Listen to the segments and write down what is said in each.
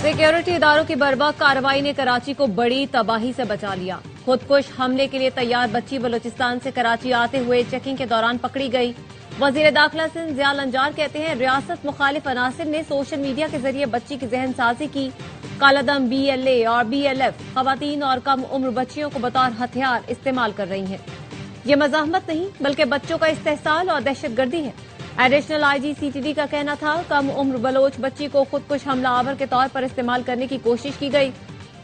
Security इदारों की बर्बाद कार्रवाई ने कराची को बड़ी तबाही से बचा लिया। खुदकुश हमले के लिए तैयार बच्ची बलूचिस्तान से कराची आते हुए चेकिंग के दौरान पकड़ी गई। वजीर दाखिला सिंध ज़ियाल अंजार कहते हैं, रियासत मुखालिफ अनासिर ने सोशल मीडिया के जरिए बच्ची की जहन साजी की। कालादम BLA और BLF खवातीन और कम उम्र बच्चियों को बतौर हथियार इस्तेमाल कर रही हैं। ये मज़ाहमत नहीं बल्कि बच्चों का इस्तेहसाल और दहशतगर्दी है। एडिशनल IG CTD का कहना था, कम उम्र बलोच बच्ची को खुदकुश हमलावर के तौर पर इस्तेमाल करने की कोशिश की गई।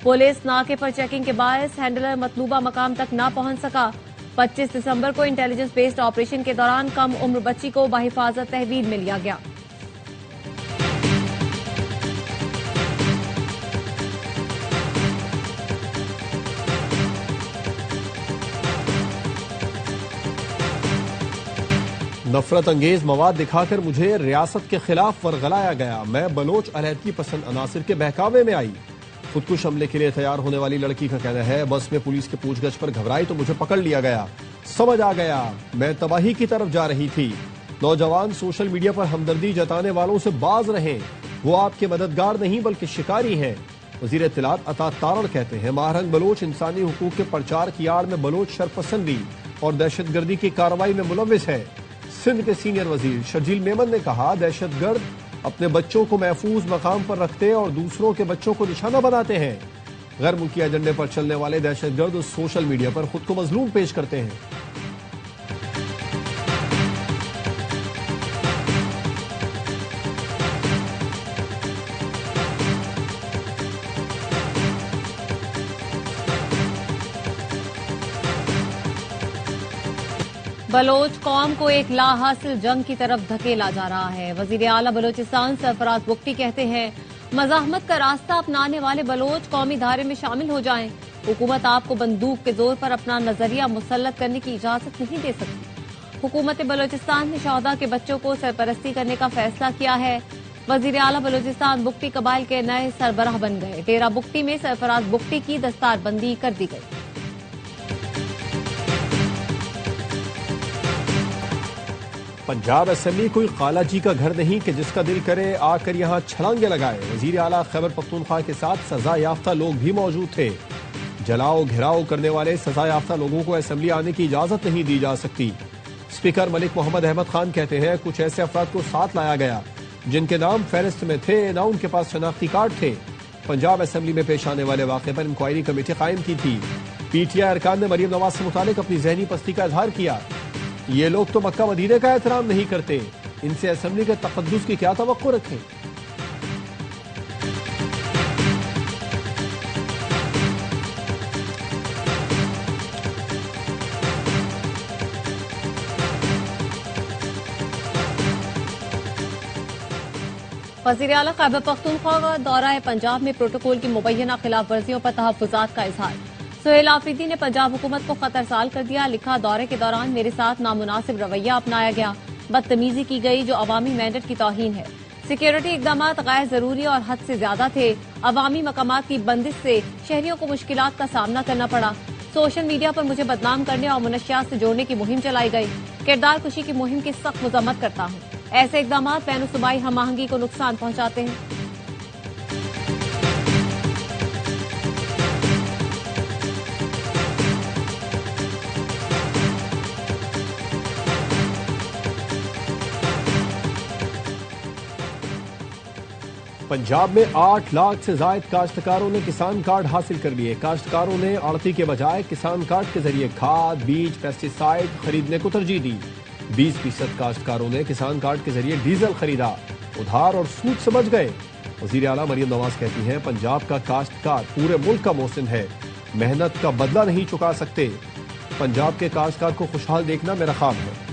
पुलिस नाके पर चेकिंग के बायस हैंडलर मतलूबा मकाम तक न पहुंच सका। 25 दिसंबर को इंटेलिजेंस बेस्ड ऑपरेशन के दौरान कम उम्र बच्ची को बाहिफाजत तहवील में लिया गया। नफरत अंगेज मवाद दिखाकर मुझे रियासत के खिलाफ वरगलाया गया। मैं बलोच अलहदगी पसंद अनासिर के बहकावे में आई। खुदकुश हमले के लिए तैयार होने वाली लड़की का कहना है, बस में पुलिस के पूछगछ पर घबराई तो मुझे पकड़ लिया गया। समझ आ गया मैं तबाही की तरफ जा रही थी। नौजवान सोशल मीडिया पर हमदर्दी जताने वालों से बाज रहें, वो आपके मददगार नहीं बल्कि शिकारी हैं। वजीर इत्तलात अता तारण कहते हैं, महारंग बलोच इंसानी हुकूक के प्रचार की आड़ में बलोच शरपसंदी और दहशतगर्दी की कार्रवाई में मुलविस है। सिंध के सीनियर वजीर शर्जील मेमन ने कहा, दहशतगर्द अपने बच्चों को महफूज मकाम पर रखते और दूसरों के बच्चों को निशाना बनाते हैं। गैर मुल्की एजेंडे पर चलने वाले दहशतगर्द सोशल मीडिया पर खुद को मजलूम पेश करते हैं। बलोच कौम को एक लाहासिल जंग की तरफ धकेला जा रहा है। वजीर आला बलोचिस्तान सरफराज बुख्ती कहते हैं, मज़ाहमत का रास्ता अपनाने वाले बलोच कौमी धारे में शामिल हो जाएं। हुकूमत आपको बंदूक के जोर पर अपना नजरिया मुसल्लत करने की इजाजत नहीं दे सकती। हुकूमत बलोचिस्तान ने शहदा के बच्चों को सरपरस्ती करने का फैसला किया है। वजीर आला बलोचिस्तान बुख्ती कबाइल के नए सरबराह बन गए। डेरा बुख्ती में सरफराज बुख्ती की दस्तारबंदी कर दी गई। पंजाब असेंबली कोई कालाजी का घर नहीं कि जिसका दिल करे आकर यहाँ छलांगे लगाए। वजीर आला खैबर पख्तूनख्वा के साथ सजा याफ्ता लोग भी मौजूद थे। जलाओ घिराव करने वाले सजा याफ्ता लोगों को असेंबली आने की इजाजत नहीं दी जा सकती। स्पीकर मलिक मोहम्मद अहमद खान कहते हैं, कुछ ऐसे अफराद को साथ लाया गया जिनके नाम फहरिस्त में थे, न उनके पास शनाख्ती कार्ड थे। पंजाब असेंबली में पेश आने वाले वाक़े पर इंक्वायरी कमेटी कायम की थी। PTI अरकान ने मरियम नवाज से मुतालिक अपनी जहनी पस्ती का इजहार किया। ये लोग तो मक्का मदीने का एहतराम नहीं करते, इनसे असेंबली के तक़द्दुस की क्या तवक्को रखें। वज़ीर आला खैबर पख्तूनख्वा का दौरा पंजाब में प्रोटोकॉल की मुबैना खिलाफ वर्जियों पर तहफ़्फ़ुज़ात का इजहार। सुहेल आफरीदी ने पंजाब हुकूमत को खतरसाल कर दिया। लिखा, दौरे के दौरान मेरे साथ नामुनासिब रवैया अपनाया गया, बदतमीजी की गई जो अवामी मैंडेट की तौहीन है। सिक्योरिटी इकदाम गैर जरूरी और हद से ज्यादा थे। अवामी मकामात की बंदिश से शहरियों को मुश्किलात का सामना करना पड़ा। सोशल मीडिया पर मुझे बदनाम करने और मुनशियात से जोड़ने की मुहिम चलाई गई। किरदार कुशी की मुहिम की सख्त मजम्मत करता हूँ। ऐसे इकदाम बैन सूबाई हम आहंगी को नुकसान पहुंचाते हैं। पंजाब में 8 लाख से जायद काश्तकारों ने किसान कार्ड हासिल कर लिए। काश्तकारों ने आड़ती के बजाय किसान कार्ड के जरिए खाद, बीज, पेस्टिसाइड खरीदने को तरजीह दी। 20% काश्तकारों ने किसान कार्ड के जरिए डीजल खरीदा। उधार और सूद से बच गए। वजीर आला मरियम नवाज कहती हैं, पंजाब का काश्तकार पूरे मुल्क का मोहसिन है, मेहनत का बदला नहीं चुका सकते। पंजाब के काश्तकार को खुशहाल देखना मेरा ख्वाब है।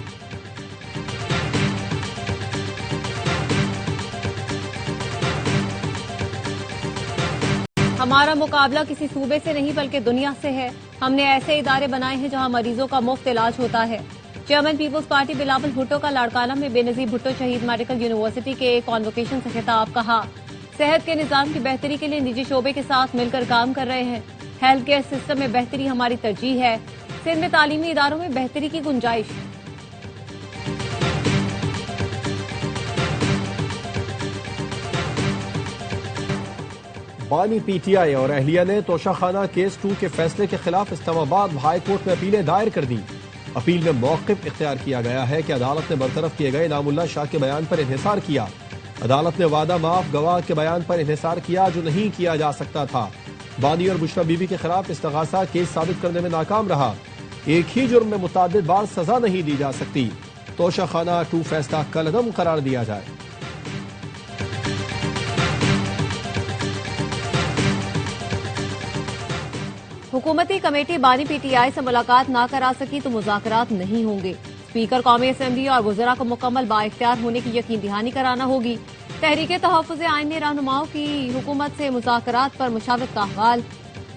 हमारा मुकाबला किसी सूबे से नहीं बल्कि दुनिया से है। हमने ऐसे इदारे बनाए हैं जहां मरीजों का मुफ्त इलाज होता है। Chairman People's Party Bilawal Bhutto का लाड़काना में बेनजीर भुट्टो शहीद मेडिकल यूनिवर्सिटी के कॉन्वोकेशन से खिताब। कहा, सेहत के निजाम की बेहतरी के लिए निजी शोबे के साथ मिलकर काम कर रहे हैं। हेल्थ केयर सिस्टम में बेहतरी हमारी तरजीह है। सिंध में तालीमी इदारों में बेहतरी की गुंजाइश है। बानी पीटीआई और अहलिया ने तोशाखाना केस 2 के फैसले के खिलाफ इस्लामाबाद हाई कोर्ट में अपीलें दायर कर दी। अपील में मौक़िफ़ इख्तियार किया गया है कि अदालत ने बरतरफ किए गए इनामुल्लाह शाह के बयान पर इन्हिसार किया। अदालत ने वादा माफ गवाह के बयान पर इन्हिसार किया जो नहीं किया जा सकता था। बानी और बुशरा बीबी के खिलाफ इस्तगासा केस साबित करने में नाकाम रहा। एक ही जुर्म में मुतअद्दिद बार सजा नहीं दी जा सकती। तोशाखाना 2 फैसला कलअदम करार दिया जाए। हुकूमती कमेटी बानी पीटीआई से मुलाकात ना करा सकी तो मुज़ाकरात नहीं होंगे। स्पीकर कौमी असम्बली और वज़रा को मुकम्मल बाइख्तियार होने की यकीन दहानी कराना होगी। तहरीक तहफ़्फ़ुज़ आईनी रहनुमाओं की हुकूमत से मुज़ाकरात पर मुशावरत का अहवाल।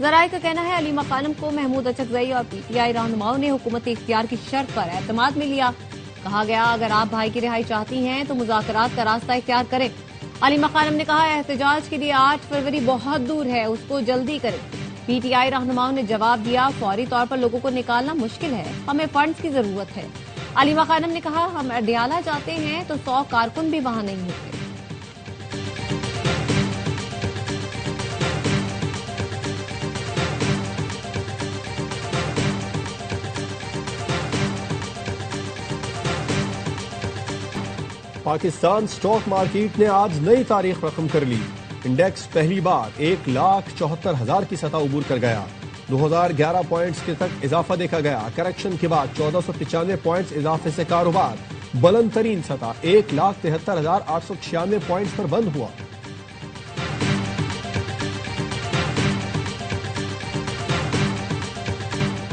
ज़राए का कहना है अली मकानम को महमूद अचकज़ई और पीटीआई रहनुमाओं ने हुकूमती इख्तियार की शर्त पर एतमाद में लिया। कहा गया अगर आप भाई की रिहाई चाहती हैं तो मुज़ाकरात का रास्ता इख्तियार करें। अली मकानम ने कहा एहतजाज के लिए 8 फरवरी बहुत दूर है, उसको जल्दी करें। पीटीआई रहनुमाओं ने जवाब दिया फौरी तौर पर लोगों को निकालना मुश्किल है, हमें फंड्स की जरूरत है। अली मकानम ने कहा हम अडियाला जाते हैं तो 100 कारकुन भी वहां नहीं होते। पाकिस्तान स्टॉक मार्केट ने आज नई तारीख रकम कर ली। इंडेक्स पहली बार 1,74,000 की सतह उबूर कर गया। 2011 पॉइंट्स के तक इजाफा देखा गया। करेक्शन के बाद 1495 पॉइंट्स इजाफे से कारोबार बुलंद तरीन सतह 1,73,896 पॉइंट्स पर बंद हुआ।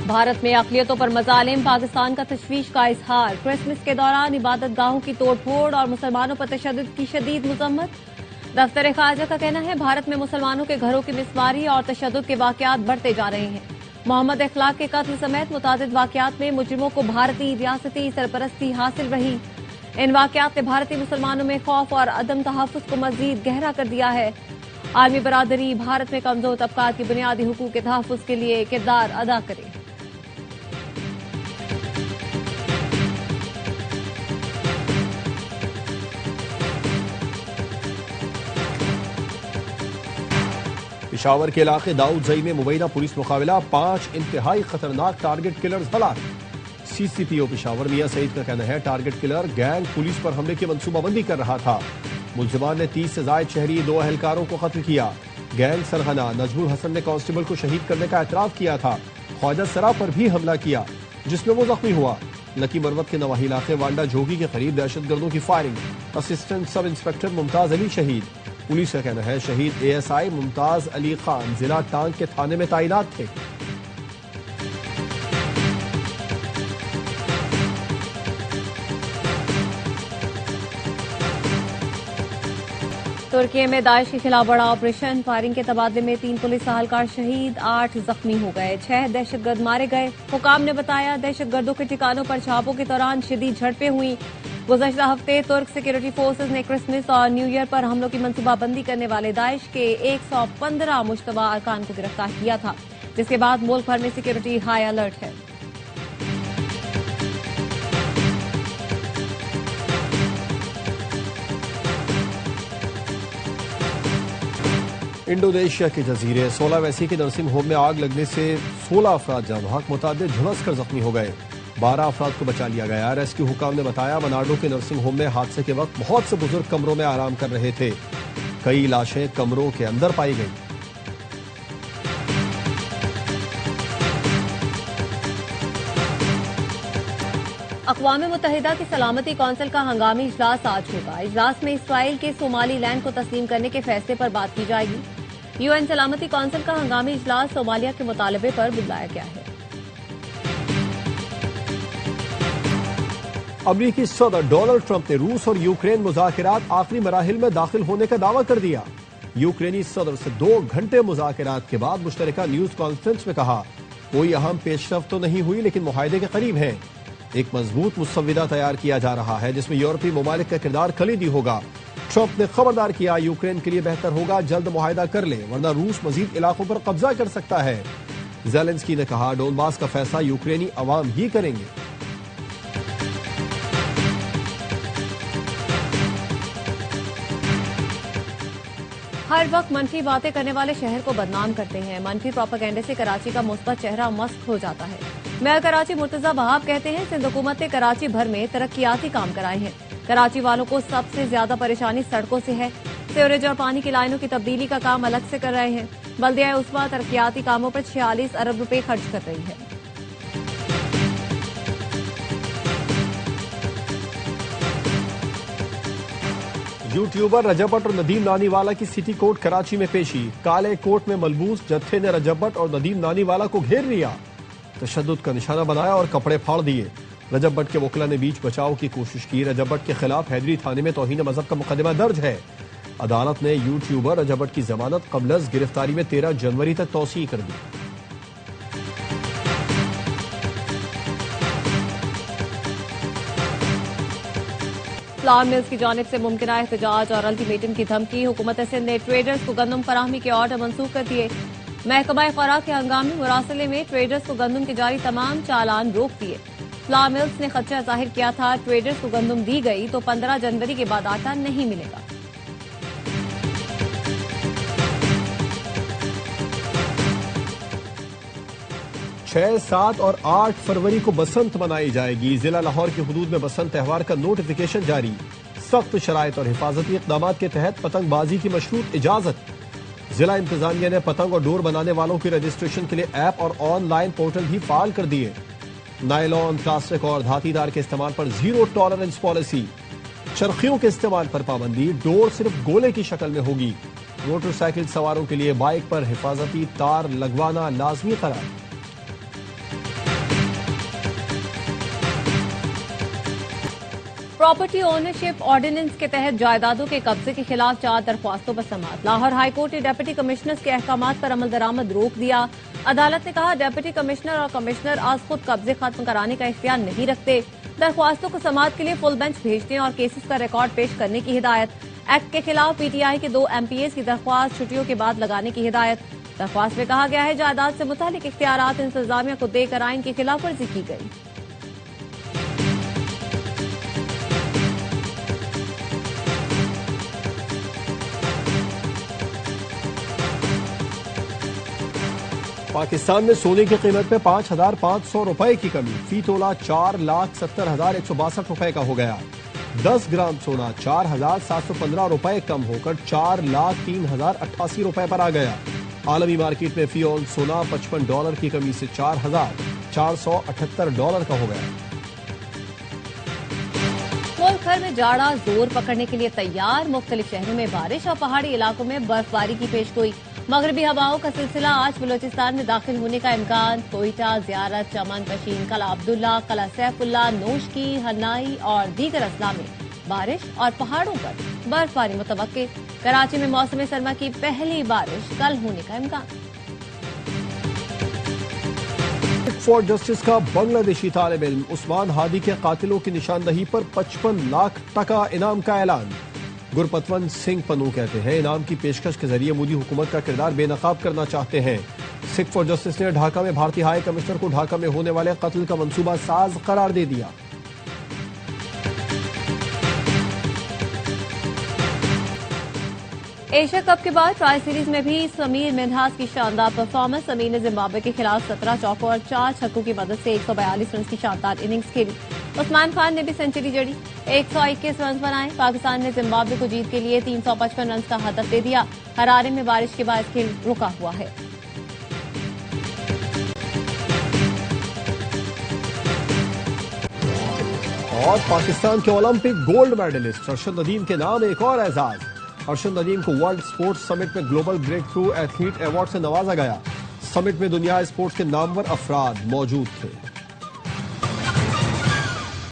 भारत में अक़लियतों पर मज़ालिम, पाकिस्तान का तशवीश का इजहार। क्रिसमस के दौरान इबादत गाहों की तोड़फोड़ और मुसलमानों पर तशद्दुद की शदीद मज़म्मत। दफ्तर ख़ारजा का कहना है भारत में मुसलमानों के घरों की मिसमारी और तशद्दुद के वाक़यात बढ़ते जा रहे हैं। मोहम्मद इखलाक के कत्ल समेत मुतादिद वाक़यात में मुजरिमों को भारतीय रियासती सरपरस्ती हासिल रही। इन वाक़यात ने भारतीय मुसलमानों में खौफ और अदम तहफ़्फ़ुज़ को मज़ीद गहरा कर दिया है। आलमी बरादरी भारत में कमज़ोर तबक़ात की बुनियादी हुकूक़ के तहफ़्फ़ुज़ के लिए किरदार अदा करे। पेशावर के इलाके दाऊदजई में मुबैना पुलिस मुकाबला, 5 इंतहाई खतरनाक टारगेट किलर्स हलाक। सीसीपीओ पेशावर मियां सईद का कहना है टारगेट किलर गैंग पुलिस पर हमले की मंसूबाबंदी कर रहा था। मुलजिमान ने 30 से जायद शहरी 2 एहलकारों को कत्ल किया। गैंग सरगना नजमुल हसन ने कांस्टेबल को शहीद करने का एतराफ किया था। ख्वाजा सरा पर भी हमला किया जिसमें वो जख्मी हुआ। लकी मरवत के नवाही इलाके वांडा जोगी के करीब दहशतगर्दों की firing, assistant sub inspector Mumtaz Ali शहीद। पुलिस का कहना है शहीद एएसआई मुमताज अली खान जिला टांग के थाने में तैनात थे। तुर्की में दाइश के खिलाफ बड़ा ऑपरेशन। फायरिंग के तबादले में 3 पुलिस एहलकार शहीद, 8 जख्मी हो गए, 6 दहशतगर्द मारे गए। हुकाम ने बताया दहशतगर्दों के ठिकानों पर छापों के दौरान शदीद झड़पें हुई। गुज़श्ता हफ्ते तुर्क सिक्योरिटी फोर्सेज ने क्रिसमस और न्यू ईयर पर हमलों की मंसूबाबंदी करने वाले दाइश के 115 मुश्तबा अरकान को गिरफ्तार किया था, जिसके बाद मुल्क भर में सिक्योरिटी हाई अलर्ट है। इंडोनेशिया के जजीरे सोलावेसी के नर्सिंग होम में आग लगने से 16 अफराद जान बहक, मुतादिद झुलस कर जख्मी हो गए। 12 अफराद को बचा लिया गया। रेस्क्यू हुकाम ने बताया मनाडो के नर्सिंग होम में हादसे के वक्त बहुत से बुजुर्ग कमरों में आराम कर रहे थे। कई लाशें कमरों के अंदर पाई गई। अक़वाम मुत्तहिदा की सलामती कौंसिल का हंगामी इजलास आज होगा। इजलास में इसराइल के सोमालीलैंड को तस्लीम करने के फैसले पर बात की जाएगी। यूएन सलामती कौंसिल का हंगामी इजलास सोमालिया के मुतालबे पर बुलाया गया है। अमरीकी सदर डोनाल्ड ट्रंप ने रूस और यूक्रेन मुज़ाकरात आखिरी मराहिल में दाखिल होने का दावा कर दिया। यूक्रेनी सदर से 2 घंटे मुज़ाकरात के बाद मुश्तरका न्यूज कॉन्फ्रेंस में कहा कोई अहम पेशरफ्त तो नहीं हुई लेकिन मुआहदे के करीब है। एक मजबूत मुसव्विदा तैयार किया जा रहा है जिसमें यूरोपीय ममालिक का किरदार कलीदी होगा। ट्रंप ने खबरदार किया यूक्रेन के लिए बेहतर होगा जल्द मुआहदा कर ले वरना रूस मजीद इलाकों पर कब्जा कर सकता है। ज़ेलेंस्की ने कहा डोनबास का फैसला यूक्रेनी अवाम ही करेंगे। हर वक्त मनफी बातें करने वाले शहर को बदनाम करते हैं। मनफी प्रोपेगेंडे से कराची का मुस्बत चेहरा मस्क हो जाता है। मेयर कराची मुर्तजा वहाब कहते हैं, सिंध हुकूमत ने कराची भर में तरक्याती काम कराए हैं। कराची वालों को सबसे ज्यादा परेशानी सड़कों से है। सीवरेज और पानी की लाइनों की तब्दीली का काम अलग से कर रहे हैं। बल्दिया उस्मा तरक्याती कामों पर 46 अरब रुपए खर्च कर रही है। यूट्यूबर रजब भट्ट और नदीम नानीवाला की सिटी कोर्ट कराची में पेशी। काले कोट में मलबूस जत्थे ने रजब भट्ट और नदीम नानीवाला को घेर लिया, तशद्दुद का निशाना बनाया और कपड़े फाड़ दिए। रजब भट्ट के वकील ने बीच बचाव की कोशिश की। रजब भट्ट के खिलाफ हैदरी थाने में तौहीन मजहब का मुकदमा दर्ज है। अदालत ने यूट्यूबर रजब भट्ट की जमानत कबल गिरफ्तारी में 13 जनवरी तक तौसीह कर दी। फ्लावर मिल्स की जानिब से मुमकिन एहतजाज और अल्टीमेटम की धमकी। हुकूमत सिंध ने ट्रेडर्स को गंदम फराहमी के ऑर्डर मंसूख कर दिए। महकमा खुराक के हंगामी मुरासले में ट्रेडर्स को गंदम के जारी तमाम चालान रोक दिए। फ्लावर मिल्स ने खदशा जाहिर किया था, ट्रेडर्स को गंदम दी गई तो 15 जनवरी के बाद आटा नहीं मिलेगा। छह, 7 और 8 फरवरी को बसंत मनाई जाएगी। जिला लाहौर की हुदूद में बसंत त्यौहार का नोटिफिकेशन जारी। सख्त शराइत और हिफाजती इक़दामात के तहत पतंगबाजी की मशरूत इजाजत। जिला इंतजामिया ने पतंग और डोर बनाने वालों की रजिस्ट्रेशन के लिए ऐप और ऑनलाइन पोर्टल भी फाल कर दिए। नायलॉन, प्लास्टिक और धातीदार के इस्तेमाल पर 0 टॉलरेंस पॉलिसी। चरखियों के इस्तेमाल पर पाबंदी। डोर सिर्फ गोले की शक्ल में होगी। मोटरसाइकिल सवारों के लिए बाइक पर हिफाजती तार लगवाना लाजमी करार। प्रॉपर्टी ओनरशिप ऑर्डिनेंस के तहत जायदादों के कब्जे के खिलाफ 4 दरख्वास्तों पर समाअत। लाहौर हाईकोर्ट ने डिप्टी कमिश्नर्स के अहकामात पर अमल दरामद रोक दिया। अदालत ने कहा, डिप्टी कमिश्नर और कमिश्नर आज खुद कब्जे खत्म कराने का इख्तियार नहीं रखते। दरख्वास्तों को समाअत के लिए फुल बेंच भेजने और केसेस का रिकॉर्ड पेश करने की हिदायत। एक्ट के खिलाफ पीटीआई के 2 MPAs की दरख्वास्त छुट्टियों के बाद लगाने की हिदायत। दरख्वास्त में कहा गया है, जायदाद से मुतालिक इख्तियारात इंतजामिया को देकर आइन की खिलाफ वर्जी की गई। पाकिस्तान में सोने की कीमत में 5,500 रुपए की कमी। फी तोला 4,70,162 रुपए का हो गया। 10 ग्राम सोना 4,715 रुपए कम होकर 4,03,088 रुपए पर आ गया। आलमी मार्केट में फी ऑन सोना $55 की कमी से $4,478 का हो गया। मुल्क भर में जाड़ा जोर पकड़ने के लिए तैयार। मुख्तलिफ शहरों में बारिश और पहाड़ी इलाकों में बर्फबारी की पेशगोई। मगरबी हवाओं का सिलसिला आज बलोचिस्तान में दाखिल होने का इम्कान। कोयटा, ज़ियारत, चमन, पशीन, कला अब्दुल्ला, कला सैफुल्ला, नोशकी, हन्नाई और दीगर अजला में बारिश और पहाड़ों पर बर्फबारी मुतवक्के। कराची में मौसम सरमा की पहली बारिश कल होने का इम्कान। फॉर जस्टिस का बांग्लादेशी तालिब इल्म उस्मान हादी के कातिलों की निशानदही पर 55 लाख टका इनाम का ऐलान। गुरपतवंत सिंह पन्नू कहते हैं, इनाम की पेशकश के जरिए मोदी हुकूमत का किरदार बेनकाब करना चाहते हैं। सिख फॉर जस्टिस ने ढाका में भारतीय हाई कमिश्नर को ढाका में होने वाले कत्ल का मंसूबा साज करार दे दिया। एशिया कप के बाद ट्राई सीरीज में भी समीर मिन्हास की शानदार परफॉर्मेंस। समीर ने जिम्बाब्वे के खिलाफ 17 चौकों और 4 छक्कों की मदद से 142 रन की शानदार इनिंग्स खेली। उस्मान खान ने भी सेंचुरी जड़ी, 121 रन बनाए। पाकिस्तान ने जिम्बाब्वे को जीत के लिए 355 रन का हदफ दे दिया। हरारे में बारिश के बाद खेल रुका हुआ है। और पाकिस्तान के Olympic gold medallist Arshad Nadeem के नाम एक और एजाज। अरशद नदीम को वर्ल्ड स्पोर्ट्स समिट में global breakthrough athlete award से नवाजा गया। समिट में दुनिया स्पोर्ट्स के नामवर अफराद मौजूद थे।